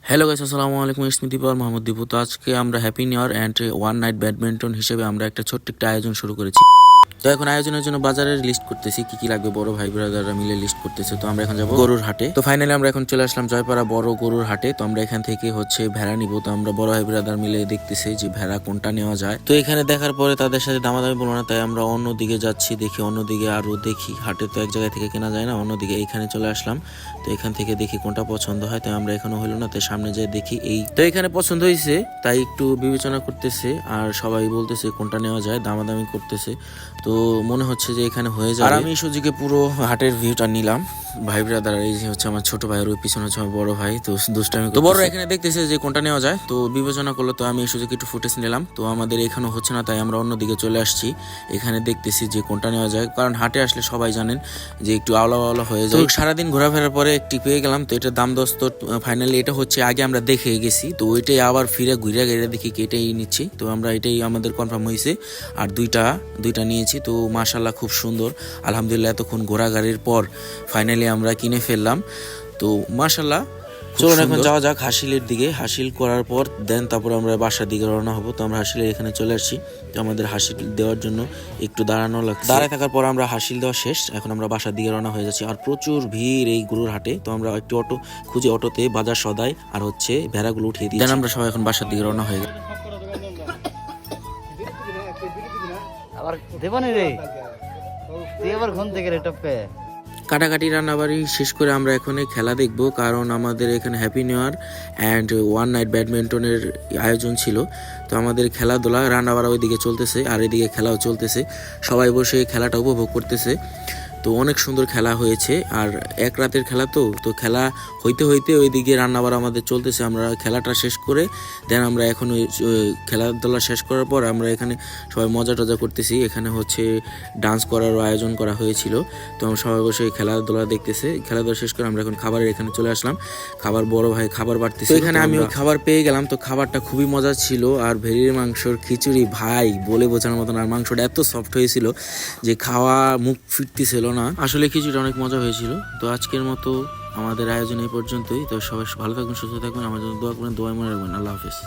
Hello guys, আসসালামু আলাইকুম। স্মৃতি পাওয়ার মোহাম্মদ দীপু। তো আজকে আমরা happy new year and one night badminton হিসেবে আমরা একটা ছোট্ট একটা আয়োজন শুরু করেছি। তো এখন আয়োজনের জন্য বাজারের লিস্ট করতেছি, কি কি লাগবে। বড় ভাই ব্রাদাররা মিলে লিস্ট করতেছে। তো আমরা এখন যাবো গরুর হাটে। তো ফাইনালি আমরা এখন চলে আসলাম জয়পাড়া বড় গরুর হাটে। তো আমরা এখান থেকে ভেড়া নিব। তো আমরা বড় ভাই ব্রাদার মিলে দেখতেছি যে ভেড়া কোনটা নেওয়া যায়। তো এখানে দেখার পরে তাদের সাথে দামাদামি বলবো না, তাই আমরা অন্যদিকে যাচ্ছি। দেখি অন্যদিকে আরো দেখি, হাটে তো এক জায়গায় থেকে কেনা যায় না, অন্যদিকে এইখানে চলে আসলাম। তো এখান থেকে দেখি কোনটা পছন্দ হয়। তাই আমরা এখনো হইলো না, তাই সামনে যেয়ে দেখি। এই তো এখানে পছন্দ হয়েছে, তাই একটু বিবেচনা করতেছে আর সবাই বলতেছে কোনটা নেওয়া যায়, দামাদামি করতেছে। তো মনে হচ্ছে যে এখানে হয়ে যায়। আর আমি সুযোগে পুরো হাটের ভিউটা নিলাম। ভাই ব্রাদার, এই যে হচ্ছে আমার ছোট ভাই, আর ওই পিছনে হচ্ছে আমার বড় ভাই। তো দুষ্টামি তো বড় এখানে দেখতেছে যে কোনটা নেওয়া যায়। তো বিবেচনা করলো, তো আমি এই সুযোগে একটু ফুটেজ নিলাম। তো আমাদের এখানে হচ্ছে না, তাই আমরা অন্যদিকে চলে আসছি। এখানে দেখতেছি যে কোনটা নেওয়া যায়, কারণ হাটে আসলে সবাই জানেন যে একটু আওলা আওলা হয়ে যায়। সারাদিন ঘোরাফেরার পরে একটি পেয়ে গেলাম। তো এটার দাম দস্ত ফাইনালি এটা হচ্ছে, আগে আমরা দেখে গেছি, তো ওইটাই আবার ফিরে ঘুরে গেড়ে দেখি কি এটাই নিচ্ছি। তো আমরা এটাই আমাদের কনফার্ম হয়েছে। আর দুইটা নিয়েছি। তো মাশাল্লাহ খুব সুন্দর, আলহামদুলিল্লাহ। এতক্ষণ ঘোরাঘাড়ির পর ফাইনালি আমরা কিনে ফেললাম। তো মাশাল্লাহ, চলুন এখন যাওয়া যাক হাসিলের দিকে। হাসিল করার পর তারপর আমরা বাসার দিকে রওনা হবো। তো আমরা হাসিলের এখানে চলে আসছি। তো আমাদের হাসিল দেওয়ার জন্য একটু দাঁড়ানো লাগছে। দাঁড়ায় থাকার পর আমরা হাসিল দেওয়া শেষ। এখন আমরা বাসার দিকে রওনা হয়ে যাচ্ছি। আর প্রচুর ভিড় এই গরুর হাটে। তো আমরা একটু অটো খুঁজে অটোতে বাজার সদাই আর হচ্ছে ভেড়াগুলো উঠিয়ে দিই। আমরা সবাই এখন বাসার দিকে রওনা হয়ে গেল। আবার দেবানি রে, তুই আবার ঘুম থেকে রে টপকে। কাটাকাটি রান্নাবাড়ি শেষ করে আমরা এখন খেলা দেখব, কারণ আমাদের এখানে happy new year and one night ব্যাডমিন্টনের আয়োজন ছিল। তো আমাদের খেলাধুলা রান্নাবাড়া ওইদিকে চলতেছে আর এদিকে খেলাও চলতেছে। সবাই বসে খেলাটা উপভোগ করতেছে। তো অনেক সুন্দর খেলা হয়েছে। আর এক রাতের খেলা, তো খেলা হইতে হইতে ওইদিকে রান্নাবাড়া আমাদের চলতেছে। আমরা খেলাটা শেষ করে আমরা এখন ওই খেলাধুলা শেষ করার পর আমরা এখানে সবাই মজা টজা করতেছি। এখানে হচ্ছে ডান্স করারও আয়োজন করা হয়েছিল। তো আমরা সবাই বসে খেলাধুলা দেখতেছে। খেলাধুলা শেষ করে আমরা এখন খাবারের এখানে চলে আসলাম। খাবার বড় ভাই খাবার বাড়তেছে, এখানে আমি ওই খাবার পেয়ে গেলাম। তো খাবারটা খুবই মজা ছিল। আর ভেড়ির মাংসর খিচুড়ি ভাই বলে বোঝানোর মতন। আর মাংসটা এত সফট হয়েছিল যে খাওয়া মুখ ফিরতেছিল না। আসলে খিচুড়িটা অনেক মজা হয়েছিল। তো আজকের মতো আমাদের আয়োজন এই পর্যন্তই। তো সবাই ভালো থাকবেন, সুস্থ থাকবেন, আমার জন্য দোয়া করবেন, দোয়ায় মনে রাখবেন। আল্লাহ হাফেজ।